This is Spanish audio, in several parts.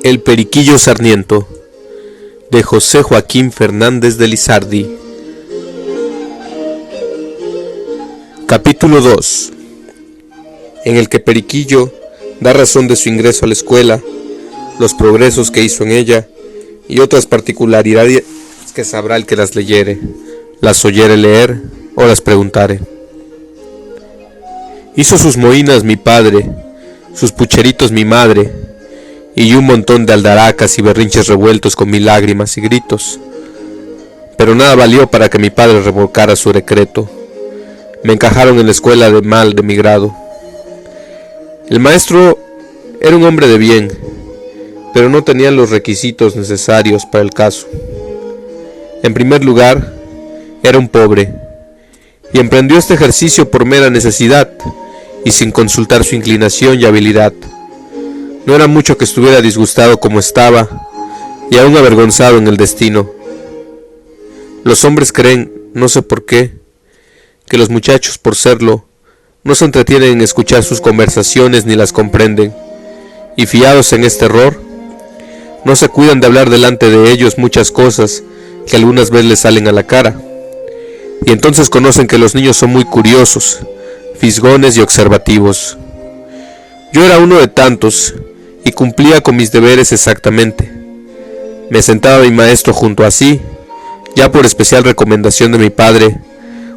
El Periquillo Sarniento, de José Joaquín Fernández de Lizardi. Capítulo 2, en el que Periquillo da razón de su ingreso a la escuela, los progresos que hizo en ella y otras particularidades que sabrá el que las leyere, las oyere leer o las preguntare. Hizo sus moinas mi padre, sus pucheritos mi madre, y un montón de aldaracas y berrinches revueltos con mil lágrimas y gritos. Pero nada valió para que mi padre revocara su decreto. Me encajaron en la escuela de mal de mi grado. El maestro era un hombre de bien, pero no tenía los requisitos necesarios para el caso. En primer lugar, era un pobre, y emprendió este ejercicio por mera necesidad, y sin consultar su inclinación y habilidad. No era mucho que estuviera disgustado como estaba, y aún avergonzado en el destino. Los hombres creen, no sé por qué, que los muchachos, por serlo, no se entretienen en escuchar sus conversaciones ni las comprenden, y fiados en este error, no se cuidan de hablar delante de ellos muchas cosas que algunas veces les salen a la cara, y entonces conocen que los niños son muy curiosos, fisgones y observativos. Yo era uno de tantos, y cumplía con mis deberes exactamente. Me sentaba mi maestro junto a sí, ya por especial recomendación de mi padre,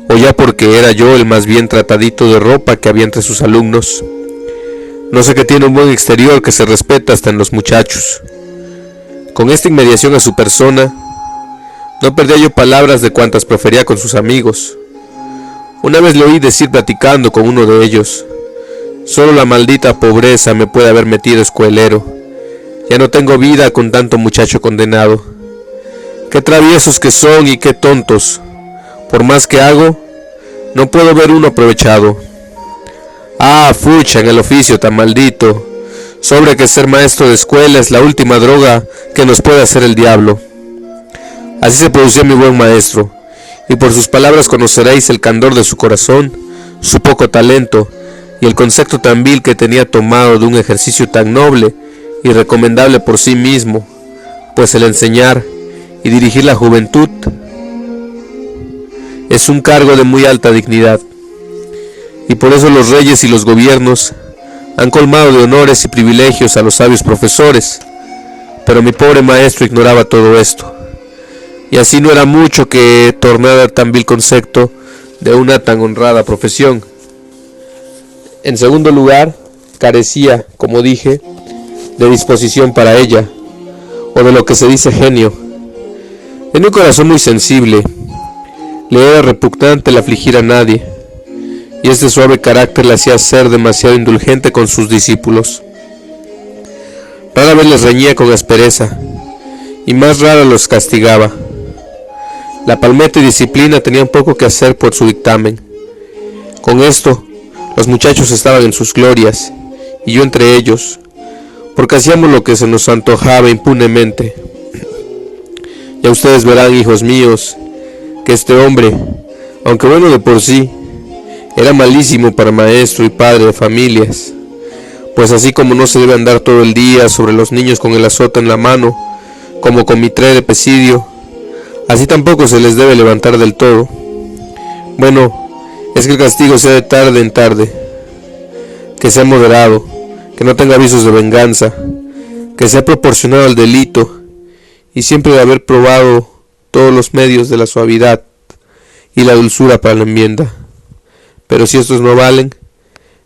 o ya porque era yo el más bien tratadito de ropa que había entre sus alumnos. No sé qué tiene un buen exterior que se respeta hasta en los muchachos. Con esta inmediación a su persona, no perdía yo palabras de cuantas profería con sus amigos. Una vez le oí decir platicando con uno de ellos: solo la maldita pobreza me puede haber metido escuelero. Ya no tengo vida con tanto muchacho condenado. Qué traviesos que son y qué tontos. Por más que hago, no puedo ver uno aprovechado. Ah, fucha, en el oficio tan maldito. Sobre que ser maestro de escuela es la última droga que nos puede hacer el diablo. Así se producía mi buen maestro, y por sus palabras conoceréis el candor de su corazón, su poco talento, y el concepto tan vil que tenía tomado de un ejercicio tan noble y recomendable por sí mismo, pues el enseñar y dirigir la juventud es un cargo de muy alta dignidad, y por eso los reyes y los gobiernos han colmado de honores y privilegios a los sabios profesores, pero mi pobre maestro ignoraba todo esto, y así no era mucho que tornara tan vil concepto de una tan honrada profesión. En segundo lugar, carecía, como dije, de disposición para ella, o de lo que se dice genio. Tenía un corazón muy sensible, le era repugnante el afligir a nadie, y este suave carácter le hacía ser demasiado indulgente con sus discípulos. Rara vez les reñía con aspereza, y más rara los castigaba. La palmeta y disciplina tenían poco que hacer por su dictamen. Con esto, los muchachos estaban en sus glorias, y yo entre ellos, porque hacíamos lo que se nos antojaba impunemente. Ya ustedes verán, hijos míos, que este hombre, aunque bueno de por sí, era malísimo para maestro y padre de familias, pues así como no se debe andar todo el día sobre los niños con el azote en la mano, como con mitre de pesidio, así tampoco se les debe levantar del todo. Bueno, es que el castigo sea de tarde en tarde, que sea moderado, que no tenga avisos de venganza, que sea proporcionado al delito, y siempre de haber probado todos los medios de la suavidad y la dulzura para la enmienda. Pero si estos no valen,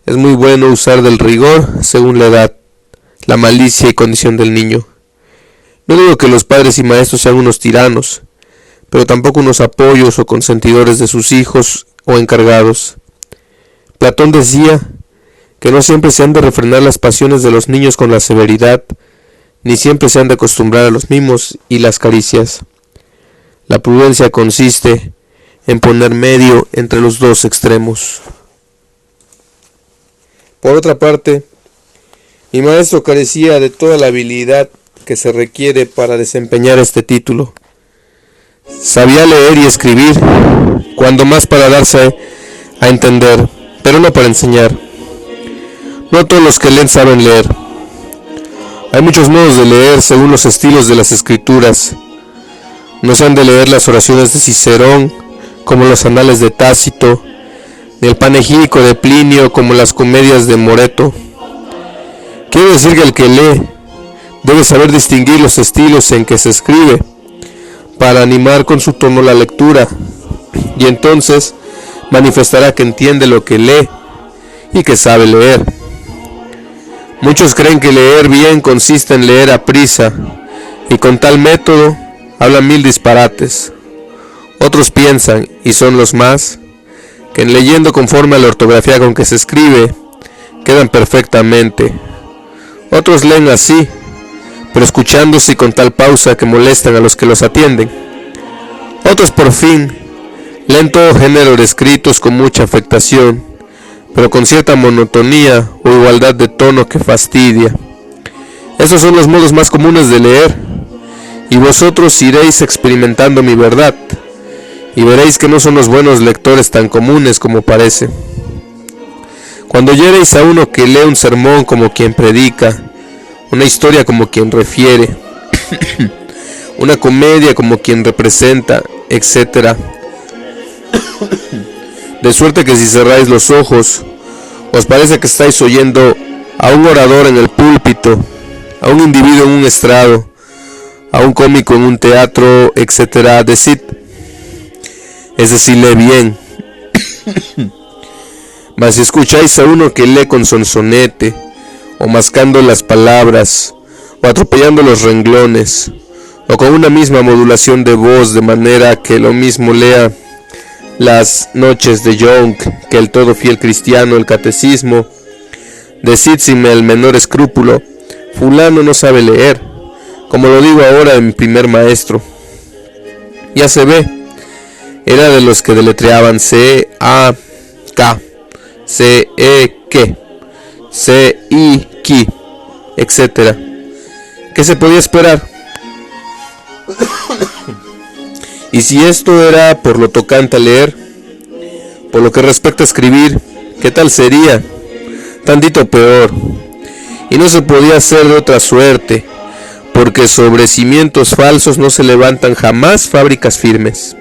es muy bueno usar del rigor según la edad, la malicia y condición del niño. No digo que los padres y maestros sean unos tiranos, pero tampoco unos apoyos o consentidores de sus hijos o encargados. Platón decía que no siempre se han de refrenar las pasiones de los niños con la severidad, ni siempre se han de acostumbrar a los mimos y las caricias. La prudencia consiste en poner medio entre los dos extremos. Por otra parte, mi maestro carecía de toda la habilidad que se requiere para desempeñar este título. Sabía leer y escribir, cuando más para darse a entender, pero no para enseñar. No todos los que leen saben leer. Hay muchos modos de leer según los estilos de las escrituras. No se han de leer las oraciones de Cicerón como los anales de Tácito, ni el panegírico de Plinio como las comedias de Moreto. Quiere decir que el que lee debe saber distinguir los estilos en que se escribe para animar con su tono la lectura, y entonces manifestará que entiende lo que lee y que sabe leer. Muchos creen que leer bien consiste en leer a prisa, y con tal método hablan mil disparates. Otros piensan, y son los más, que en leyendo conforme a la ortografía con que se escribe, quedan perfectamente. Otros leen así, pero escuchándose y con tal pausa que molestan a los que los atienden. Otros por fin leen todo género de escritos con mucha afectación, pero con cierta monotonía o igualdad de tono que fastidia. Esos son los modos más comunes de leer, y vosotros iréis experimentando mi verdad, y veréis que no son los buenos lectores tan comunes como parece. Cuando oyereis a uno que lee un sermón como quien predica, una historia como quien refiere, una comedia como quien representa, etc., de suerte que si cerráis los ojos, os parece que estáis oyendo a un orador en el púlpito, a un individuo en un estrado, a un cómico en un teatro, etc., decid, es decir, lee bien. Mas si escucháis a uno que lee con sonsonete, o mascando las palabras, o atropellando los renglones, o con una misma modulación de voz, de manera que lo mismo lea las noches de Young que el todo fiel cristiano, el catecismo, decid sin el menor escrúpulo, fulano no sabe leer, como lo digo ahora en mi primer maestro. Ya se ve, era de los que deletreaban C-A-K, C-E-K, C-I-K, etc. ¿Qué se podía esperar? Y si esto era por lo tocante a leer, por lo que respecta a escribir, ¿qué tal sería? Tantito peor. Y no se podía hacer de otra suerte, porque sobre cimientos falsos no se levantan jamás fábricas firmes.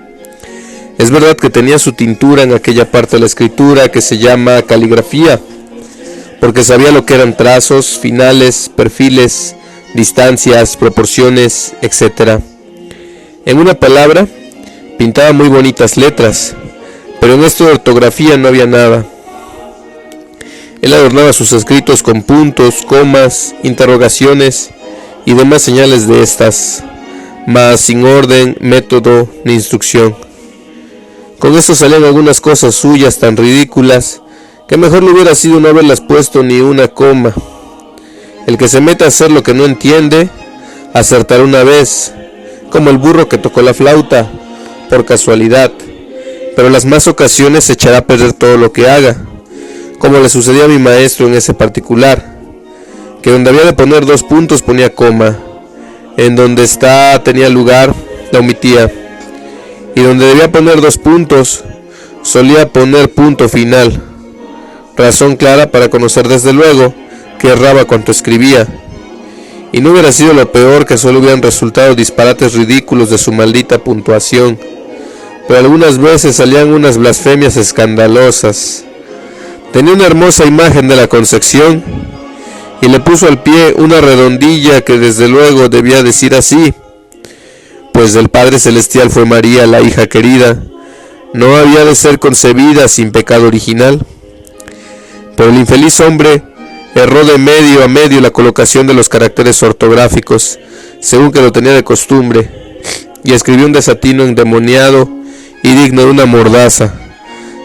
Es verdad que tenía su tintura en aquella parte de la escritura que se llama caligrafía, porque sabía lo que eran trazos, finales, perfiles, distancias, proporciones, etc. En una palabra, pintaba muy bonitas letras, pero en esto de ortografía no había nada. Él adornaba sus escritos con puntos, comas, interrogaciones y demás señales de estas, mas sin orden, método ni instrucción. Con esto salían algunas cosas suyas tan ridículas que mejor le hubiera sido no haberlas puesto ni una coma. El que se mete a hacer lo que no entiende, acertará una vez, como el burro que tocó la flauta, por casualidad, pero las más ocasiones se echará a perder todo lo que haga, como le sucedió a mi maestro en ese particular, que donde había de poner 2 puntos ponía coma, en donde tenía lugar la omitía, y donde debía poner 2 puntos, solía poner punto final, razón clara para conocer desde luego que erraba cuanto escribía. Y no hubiera sido lo peor que solo hubieran resultado disparates ridículos de su maldita puntuación, pero algunas veces salían unas blasfemias escandalosas. Tenía una hermosa imagen de la Concepción y le puso al pie una redondilla que desde luego debía decir así, pues del Padre Celestial fue María la hija querida, no había de ser concebida sin pecado original. Pero el infeliz hombre erró de medio a medio la colocación de los caracteres ortográficos, según que lo tenía de costumbre, y escribió un desatino endemoniado y digno de una mordaza,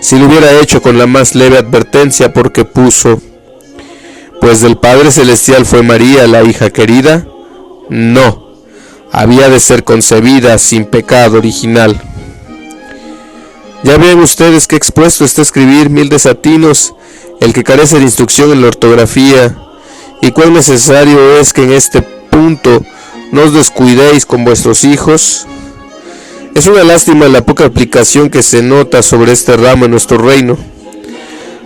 si lo hubiera hecho con la más leve advertencia, porque puso, pues del Padre Celestial fue María la hija querida, no, había de ser concebida sin pecado original. Ya ven ustedes que expuesto está a escribir 1000 desatinos el que carece de instrucción en la ortografía, y cuán necesario es que en este punto no os descuidéis con vuestros hijos. Es una lástima la poca aplicación que se nota sobre este ramo en nuestro reino.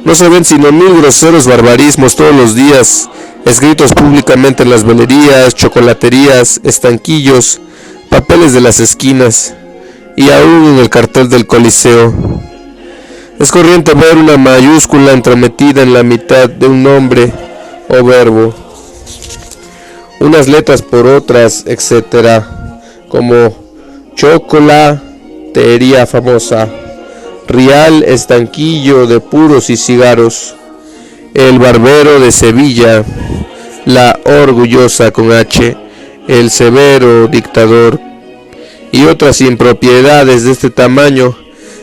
No se ven sino 1000 groseros barbarismos todos los días escritos públicamente en las velerías, chocolaterías, estanquillos, papeles de las esquinas y aún en el cartel del Coliseo. Es corriente ver una mayúscula entremetida en la mitad de un nombre o verbo, unas letras por otras, etc., como chocolatería famosa, Rial estanquillo de puros y cigarros, el barbero de Sevilla, la orgullosa con H, el severo dictador, y otras impropiedades de este tamaño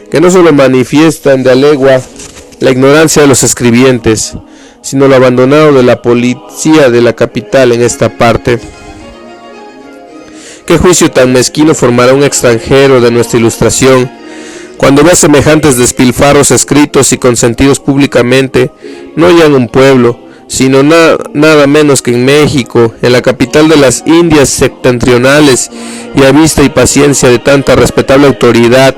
que no solo manifiestan de a legua la ignorancia de los escribientes, sino lo abandonado de la policía de la capital en esta parte. ¿Qué juicio tan mezquino formará un extranjero de nuestra ilustración cuando ve semejantes despilfarros escritos y consentidos públicamente, no ya en un pueblo, sino nada menos que en México, en la capital de las Indias septentrionales, y a vista y paciencia de tanta respetable autoridad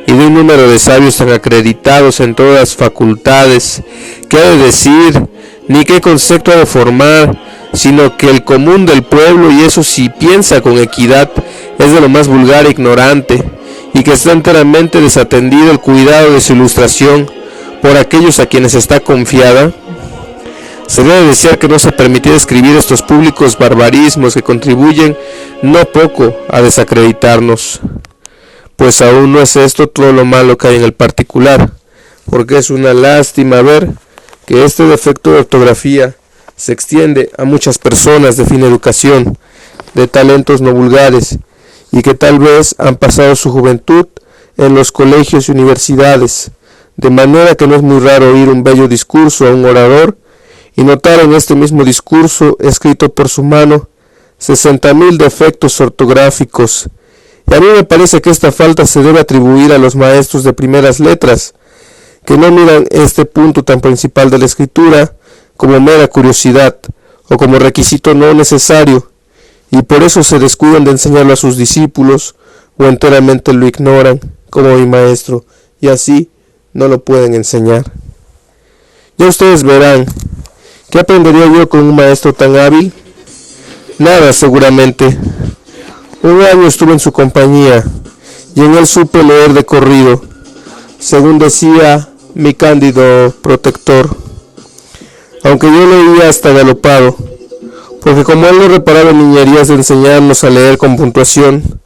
y de un número de sabios tan acreditados en todas las facultades? ¿Qué ha de decir? Ni qué concepto ha de formar, sino que el común del pueblo, y eso si piensa con equidad, es de lo más vulgar e ignorante, y que está enteramente desatendido el cuidado de su ilustración por aquellos a quienes está confiada. Se debe desear que no se permitiera escribir estos públicos barbarismos que contribuyen no poco a desacreditarnos, pues aún no es esto todo lo malo que hay en el particular, porque es una lástima ver que este defecto de ortografía se extiende a muchas personas de fina educación, de talentos no vulgares, y que tal vez han pasado su juventud en los colegios y universidades, de manera que no es muy raro oír un bello discurso a un orador y notar en este mismo discurso, escrito por su mano, 60,000 defectos ortográficos. Y a mí me parece que esta falta se debe atribuir a los maestros de primeras letras, que no miran este punto tan principal de la escritura como mera curiosidad o como requisito no necesario, y por eso se descuidan de enseñarlo a sus discípulos o enteramente lo ignoran, como mi maestro, y así no lo pueden enseñar. Ya ustedes verán, ¿qué aprendería yo con un maestro tan hábil? Nada, seguramente. Un año estuve en su compañía y en él supe leer de corrido, según decía mi cándido protector, aunque yo leía hasta galopado, porque como él no reparaba en niñerías de enseñarnos a leer con puntuación,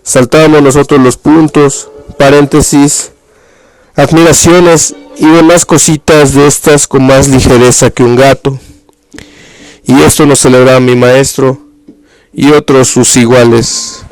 saltábamos nosotros los puntos, paréntesis, admiraciones y demás cositas de estas con más ligereza que un gato. Y esto nos celebraba mi maestro y otros sus iguales.